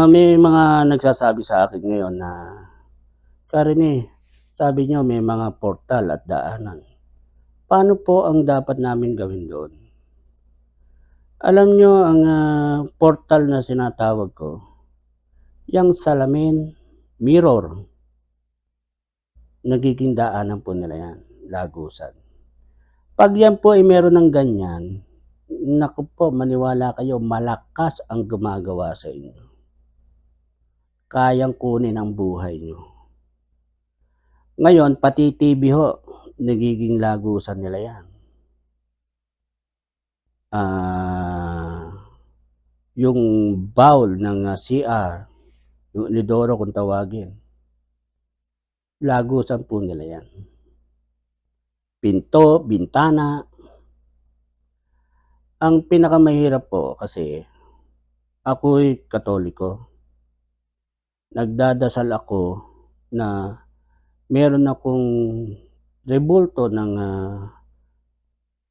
May mga nagsasabi sa akin ngayon na, "Karene, sabi niyo may mga portal at daanan. Paano po ang dapat naming gawin doon?" Alam niyo ang, portal na sinatawag ko, yang salamin, mirror, nagiging daanan po nila yan, lagusan. 'Pag yan po ay meron ng ganyan, naku po maniwala kayo malakas ang gumagawa sa inyo. Kayang kunin ang buhay niyo. Ngayon pati TV ho, nagiging lagusan nila yan. Yung bowl ng, CR, yung inodoro kung tawagin, lagusan po nila yan. Pinto, bintana. Ang pinakamahirap po kasi ako'y Katoliko. Nagdadasal ako na meron akong rebulto ng,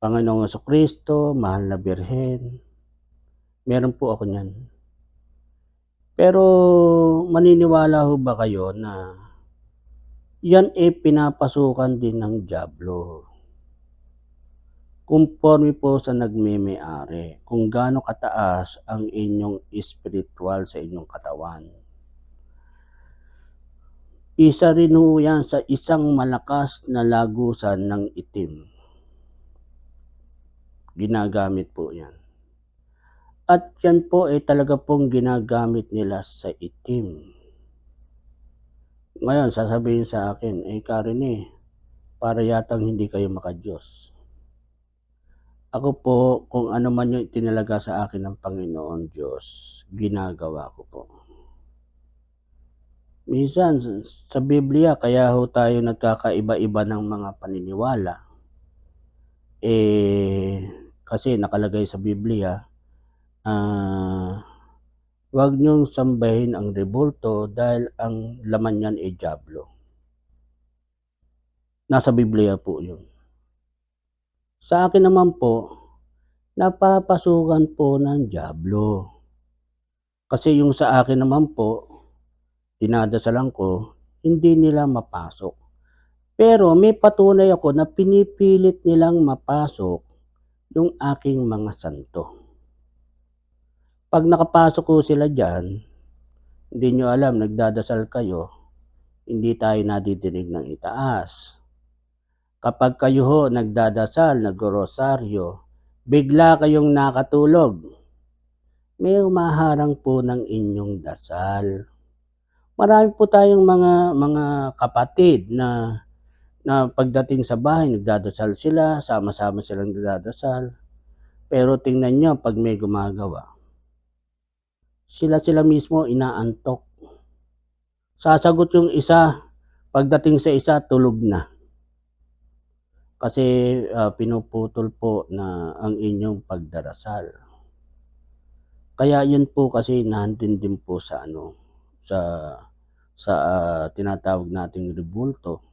Panginoong Jesucristo, Mahal na Birhen. Meron po ako niyan. Pero maniniwala ho ba kayo na yan pinapasukan din ng dyablo? Conforme po sa nagmemay-ari kung gaano kataas ang inyong espiritual sa inyong katawan. Isa rin ho yan sa isang malakas na lagusan ng itim. Ginagamit po yan. At yan po ay talaga pong ginagamit nila sa itim. Ngayon sasabihin sa akin, Karene, para yatang hindi kayo maka-Diyos. Ako po, kung ano man yung itinalaga sa akin ng Panginoon Diyos, ginagawa ko po. Minsan sa Biblia, kaya ho tayo nagkakaiba-iba ng mga paniniwala. Kasi nakalagay sa Biblia, huwag niyong sambahin ang rebulto dahil ang laman niyan ay dyablo. Nasa Biblia po yun. Sa akin naman po, napapasukan po ng dyablo. Kasi yung sa akin naman po, dinadasalan ko, hindi nila mapasok. Pero may patunay ako na pinipilit nilang mapasok yung aking mga santo. Pag nakapasok ko sila dyan, hindi nyo alam, nagdadasal kayo, hindi tayo nadidinig ng itaas. Kapag kayo ho nagdadasal, nag-rosaryo, bigla kayong nakatulog, may humaharang po ng inyong dasal. Marami po tayong mga kapatid na pagdating sa bahay, nagdadasal sila, sama-sama silang nagdadasal. Pero tingnan nyo, pag may gumagawa, sila mismo inaantok. Sasagot yung isa, pagdating sa isa, tulog na. Kasi pinuputol po na ang inyong pagdarasal. Kaya yun po kasi nahandin din po sa tinatawag nating rebulto.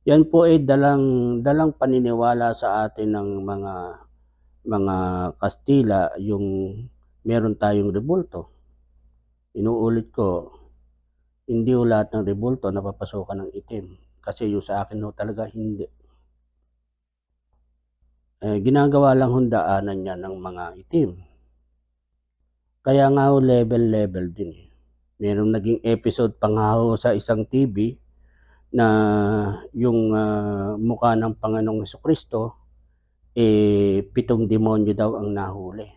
Yan po ay dalang paniniwala sa atin ng mga Kastila, yung meron tayong rebulto. Inuulit ko, hindi ho lahat ng rebulto napapasukan ng itim. Kasi yung sa akin ho talaga hindi. Ginagawa lang hundaanan niya ng mga itim. Kaya nga ho level din. Merong naging episode pa nga ho sa isang TV na yung mukha ng Panginoong Jesucristo, 7 demonyo daw ang nahuli.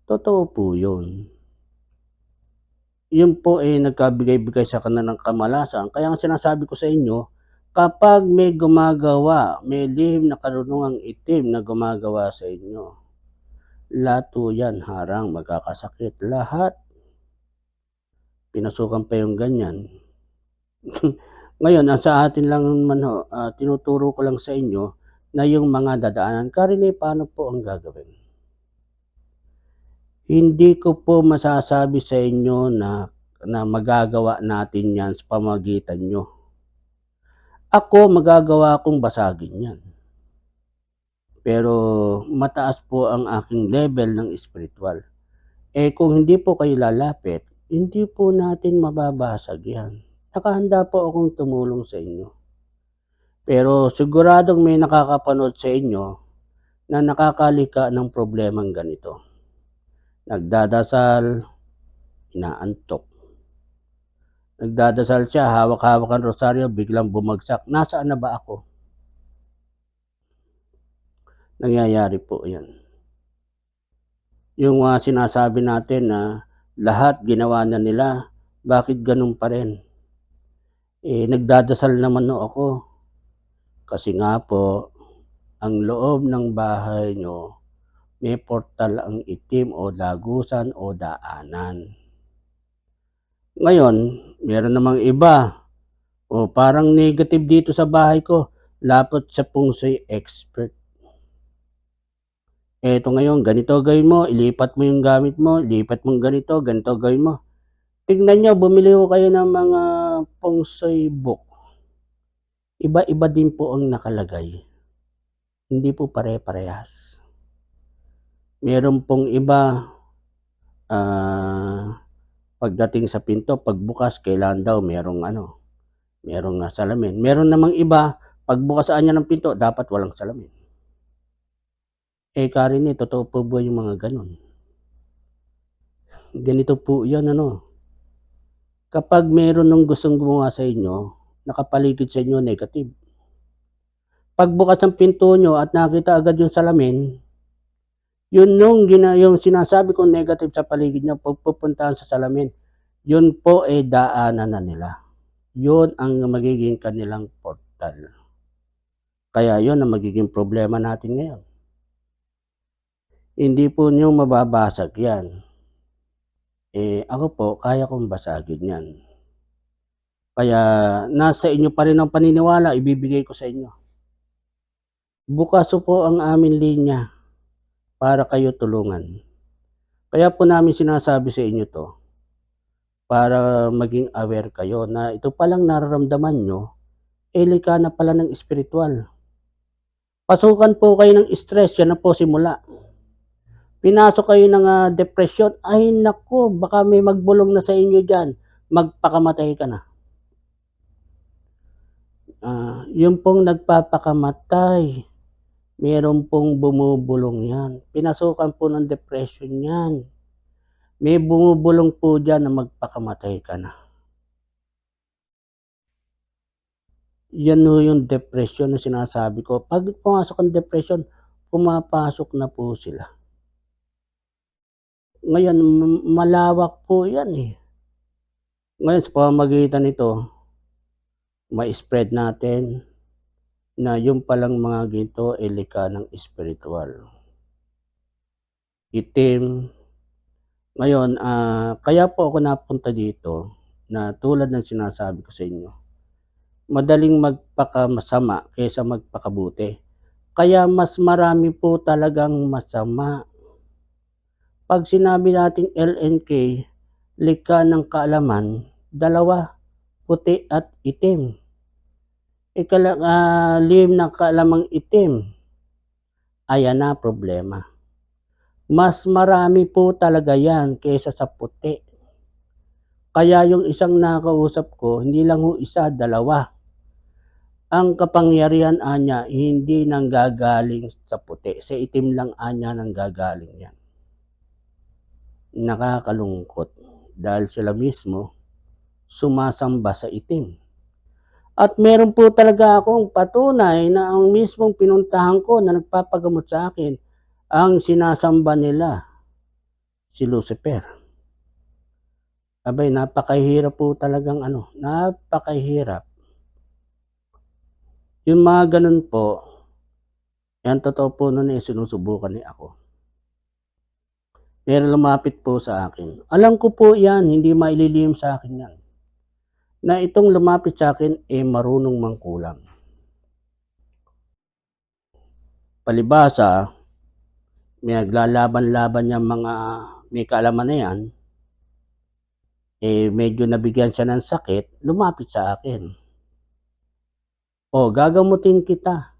Totoo po yun. Yun po nagkabigay-bigay sa kanila ng kamalasan. Kaya ang sinasabi ko sa inyo, kapag may gumagawa, may lihim na karunungang itim na gumagawa sa inyo, lahat po yan harang, magkakasakit, lahat. Pinasukan pa yung ganyan. Ngayon, sa atin lang naman ho, tinuturo ko lang sa inyo na yung mga dadaanan. Karene, paano po ang gagawin? Hindi ko po masasabi sa inyo na magagawa natin yan sa pamagitan nyo. Ako, magagawa kong basagin yan. Pero mataas po ang aking level ng spiritual. Kung hindi po kayo lalapit, hindi po natin mababasag 'yan. Nakahanda po akong tumulong sa inyo. Pero siguradong may nakakapanood sa inyo na nakakalika ng problemang ganito. Nagdadasal, inaantok. Nagdadasal siya, hawak-hawak ang rosaryo, biglang bumagsak. Nasaan na ba ako? Nangyayari po 'yan. Yung sinasabi natin na lahat ginawa na nila, bakit ganun pa rin? Nagdadasal naman ho ako. Kasi nga po, ang loob ng bahay nyo, may portal ang itim o dagusan o daanan. Ngayon, meron namang iba, parang negative dito sa bahay ko, lapot sa feng shui expert. Eto ngayon, ganito gawin mo, ilipat mo yung gamit mo, ilipat mo ganito, ganito gawin mo. Tignan nyo, bumili ko kayo ng mga feng shui book. Iba-iba din po ang nakalagay. Hindi po pare-parehas. Meron pong iba, pagdating sa pinto, pagbukas, kailangan daw merong salamin. Meron namang iba, pagbukasaan niya ng pinto, dapat walang salamin. Karini, totoo po ba yung mga ganon? Ganito po yan, Kapag meron nung gustong gumawa sa inyo, nakapaligid sa inyo negative. Pagbukas ng pinto nyo at nakita agad yung salamin, yun yung sinasabi kong negative sa paligid nyo, pagpupuntahan sa salamin, yun po daanan na nila. Yun ang magiging kanilang portal. Kaya yun ang magiging problema natin ngayon. Hindi po nyo mababasag yan. Ako po, kaya kong basagin yan. Kaya nasa inyo pa rin ang paniniwala, ibibigay ko sa inyo. Bukas po ang aming linya para kayo tulungan. Kaya po namin sinasabi sa inyo to, para maging aware kayo na ito palang nararamdaman nyo, lika na pala ng espiritual. Pasukan po kayo ng stress, yan na po simula. Pinasok kayo ng depression, ay naku, baka may magbulong na sa inyo dyan, magpakamatay ka na. Yung pong nagpapakamatay, meron pong bumubulong yan. Pinasukan po ng depression yan. May bumubulong po dyan na magpakamatay ka na. Yan yung depression na sinasabi ko. Pag pumasok ang depression, pumapasok na po sila. Ngayon, malawak po yan Ngayon, sa pamamagitan nito, ma-spread natin na yung palang mga ginto lika ng espiritual. Itim. Ngayon, kaya po ako napunta dito na tulad ng sinasabi ko sa inyo, madaling magpakamasama kaysa magpakabuti. Kaya mas marami po talagang masama. Pag sinabi nating LNK, likha ng kaalaman, dalawa, puti at itim. Lihim ng kaalamang itim, ayan na problema. Mas marami po talaga yan kaysa sa puti. Kaya yung isang nakausap ko, hindi lang isa, dalawa. Ang kapangyarihan anya, hindi nanggagaling sa puti. Sa itim lang anya nanggagaling yan. Nakakalungkot dahil sila mismo sumasamba sa itim. At meron po talaga akong patunay na ang mismong pinuntahan ko na nagpapagamot sa akin, ang sinasamba nila si Lucifer. Abay, napakahirap po talagang napakahirap. Yung mga ganun po, yan totoo po nun sinusubukan ako. Pero lumapit po sa akin. Alam ko po yan, hindi maililihim sa akin yan. Na itong lumapit sa akin marunong mangkulam. Palibasa, may naglalaban-laban yung mga may kaalaman na yan, medyo nabigyan siya ng sakit, lumapit sa akin. Gagamutin kita.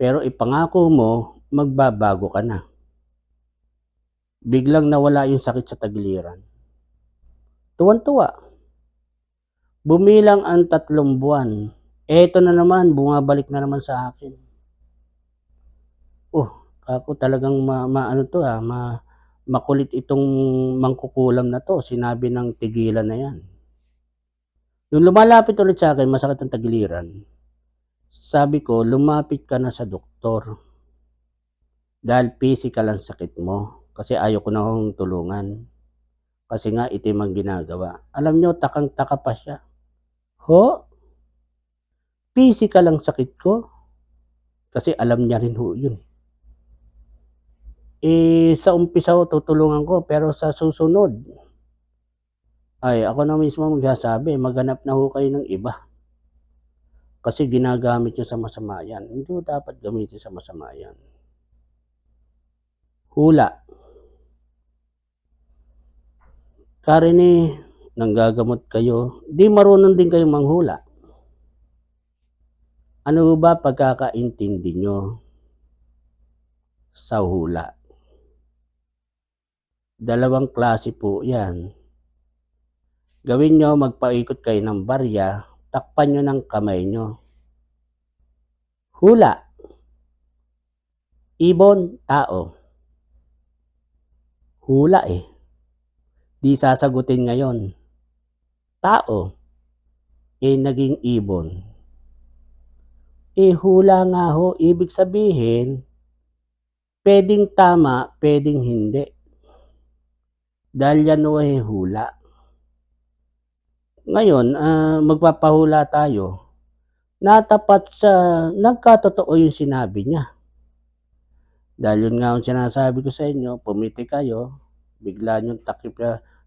Pero ipangako mo, magbabago ka na. biglang nawala yung sakit sa tagiliran. Tuwang-tuwa. Bumilang ang 3 buwan, eto na naman bumabalik na naman sa akin. Ako talagang maano 'to, makulit itong mangkukulam na 'to, sinabi ng tigilan na 'yan. Nung lumalapit ulit sa'kin masakit ang tagiliran, sabi ko, "Lumapit ka na sa doktor, dahil pisikal ang sakit mo." Kasi ayaw ko na hong tulungan, kasi nga itim ang ginagawa. Alam niyo takang-taka pa siya, "Ho? Pisikal ang sakit ko?" Kasi alam niya rin ho 'yun. Sa umpisa ho tutulungan ko, pero sa susunod, ay ako na mismo magsasabi, "Maghanap na ho kayo ng iba." Kasi ginagamit niyo sa masama 'yan, hindi ho dapat gamitin sa masama 'yan. Hula, Karene, nanggagamot kayo, 'di marunong din kayong manghula. Ano ho ba pagkakaintindi niyo sa hula? Dalawang klase po 'yan. Gawin niyo magpaikot kayo ng barya, takpan niyo ng kamay niyo. Hula, ibon, tao. Hula, 'di sasagutin ngayon, tao, naging ibon. Hula nga ho, ibig sabihin, puwedeng tama, puwedeng hindi. Dahil yan ho ay hula. Ngayon, magpapahula tayo na tapat sa nagkatotoo yung sinabi niya. Dahil yun nga ang sinasabi ko sa inyo, pumiti kayo, bigla niyong takip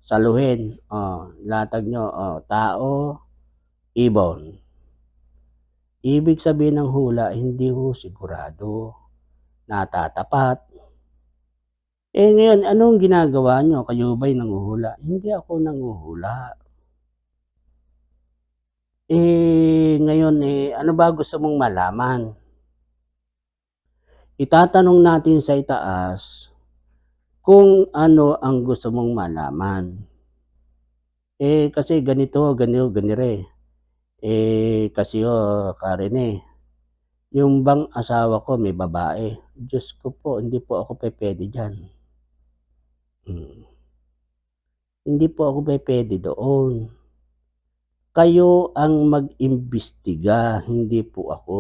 saluhin, latag niyo, tao, ibon. Ibig sabihin ng hula, hindi ho sigurado, natatapat. Ngayon anong ginagawa niyo, kayo ba'y nanghuhula? Hindi ako nanghuhula. Ngayon, ano ba gusto mong malaman? Itatanong natin sa itaas kung ano ang gusto mong malaman. Kasi ganito, ganire. Kasi ho, Karene, yung bang asawa ko may babae. Diyos ko po, hindi po ako pupuwede diyan. Hindi po ako pupuwede doon. Kayo ang mag-imbestiga, hindi po ako.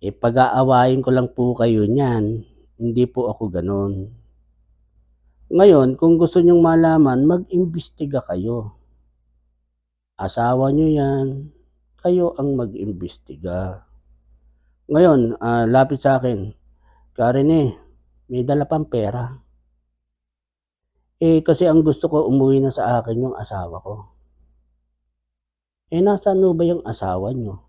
Pag-aawayin ko lang po kayo niyan, hindi po ako gano'n. Ngayon, kung gusto niyong malaman, mag-imbestiga kayo. Asawa niyo 'yan, kayo ang mag-imbestiga. Ngayon, lapit sa'kin, "Karene, may dala pang pera." Kasi ang gusto ko umuwi na sa akin yung asawa ko. Nasaan ho ba yung asawa niyo?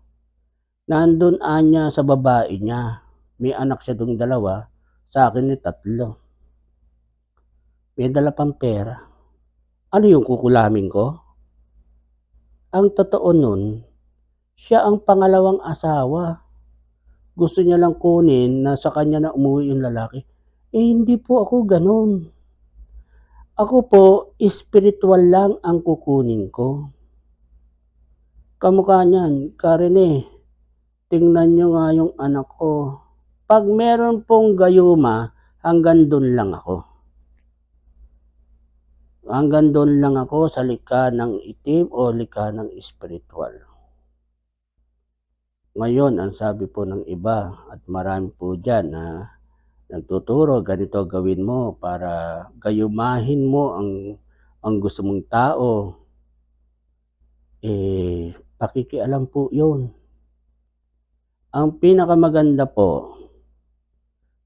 Nandun anya sa babae niya, may anak siya dong 2, sa'kin 3. May dala pang pera. Ano yung kukulamin ko? Ang totoo nun, siya ang pangalawang asawa. Gusto niya lang kunin na sa kanya na umuwi yung lalaki. Hindi po ako gano'n. Ako po, espirituwal lang ang kukunin ko. Kamukha niyan, Karene, tingnan niyo nga yung anak ko. 'Pag meron pong gayuma, hanggang dun lang ako. Hanggang dun lang ako sa likha ng itim o likha ng espirituwal. Ngayon, ang sabi po ng iba at marami po diyan na nagtuturo, ganito gawin mo para gayumahin mo ang gusto mong tao. Pakikialam po 'yun. Ang pinakamaganda po,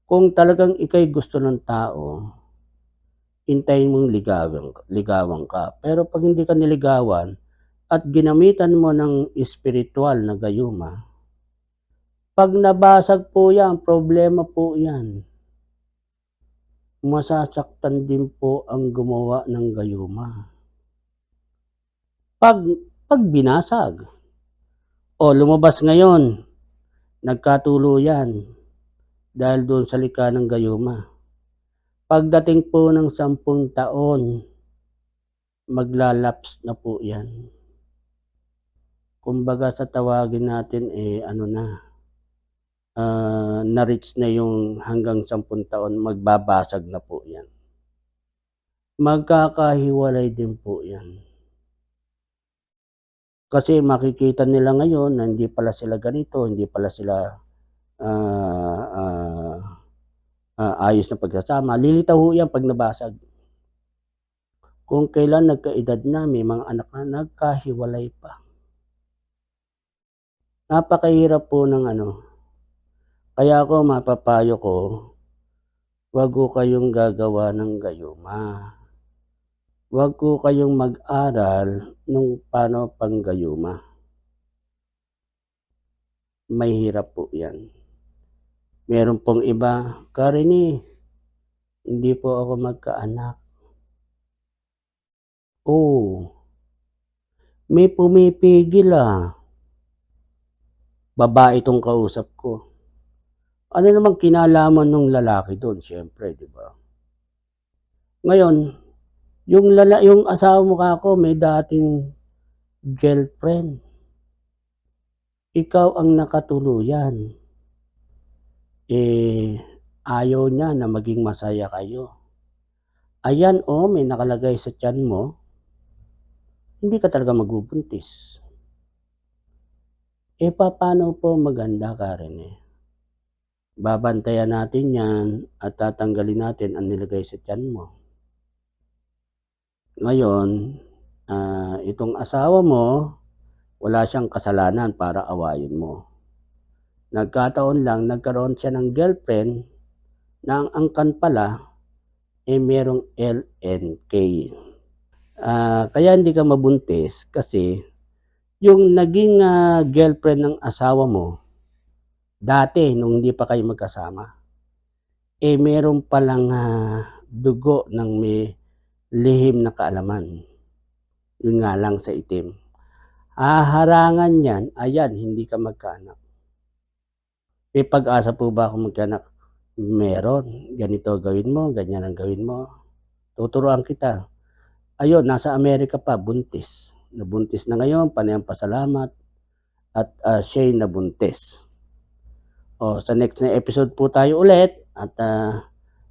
kung talagang ika'y gusto ng tao, hintayin mong ligawan ka. Pero 'pag hindi ka niligawan at ginamitan mo ng espirituwal na gayuma, 'pag nabasag po 'yan, problema po 'yan. Masasaktan din po ang gumawa ng gayuma. 'Pag binasag, lumabas ngayon, nagkatuluyan dahil doon sa likha ng gayuma. Pagdating po ng 10 taon, magla-lapse na po 'yan. Kumbaga sa tawagin natin, ano na, na-reach na yung hanggang 10 taon, magbabasag na po 'yan. Magkakahiwalay din po 'yan. Kasi makikita nila ngayon na hindi pala sila ganito, hindi pala sila, ah, ah, ayos na pagsasama. Lilitaw ho 'yan 'pag nabasag. Kung kailan nagkaedad na, may mga anak na, nagkahiwalay pa. Napakahirap po ng ano, kaya ako mapapayo ko, 'wag ho kayong gagawa ng gayuma. 'Wag ho kayong mag-aral nung paano panggayuma. Mahirap po 'yan. Meron pong iba, "Karene, hindi po ako magkaanak." Oh, may pumipigil, babae 'tong kausap ko. Ano namang kinalaman nung lalaki dun, siyempre 'di ba? Ngayon, yung asawa mo kako may dating girlfriend, ikaw ang nakatuluyan, ayaw niya na maging masaya kayo. Ayan, may nakalagay sa tiyan mo, hindi ka talaga magbubuntis. Papaano po maganda, Karen, babantayan natin 'yan at tatanggalin natin ang nilagay sa tiyan mo. Ngayon, itong asawa mo, wala siyang kasalanan para awayin mo. Nagkataon lang nagkaroon siya ng girlfriend na ang angkan pala, merong LNK. Kaya hindi ka mabuntis kasi yung naging, girlfriend ng asawa mo, dati nung hindi pa kayo magkasama, meron palang, dugo ng may lihim na kaalaman. Yun nga lang sa itim. Haharangan niyan, ayan, hindi ka magkaanak. May pag-asa po ba akong magkaanak? Meron. Ganito gawin mo, ganyan ang gawin mo. Tuturuan kita. Ayun, nasa Amerika pa, buntis. Nabuntis na ngayon, panay ang pasalamat at, siya'y nabuntis. Sa next na episode po tayo ulit at,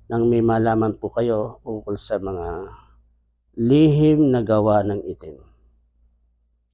nang may malaman po kayo ukol sa mga lihim na gawa ng itim.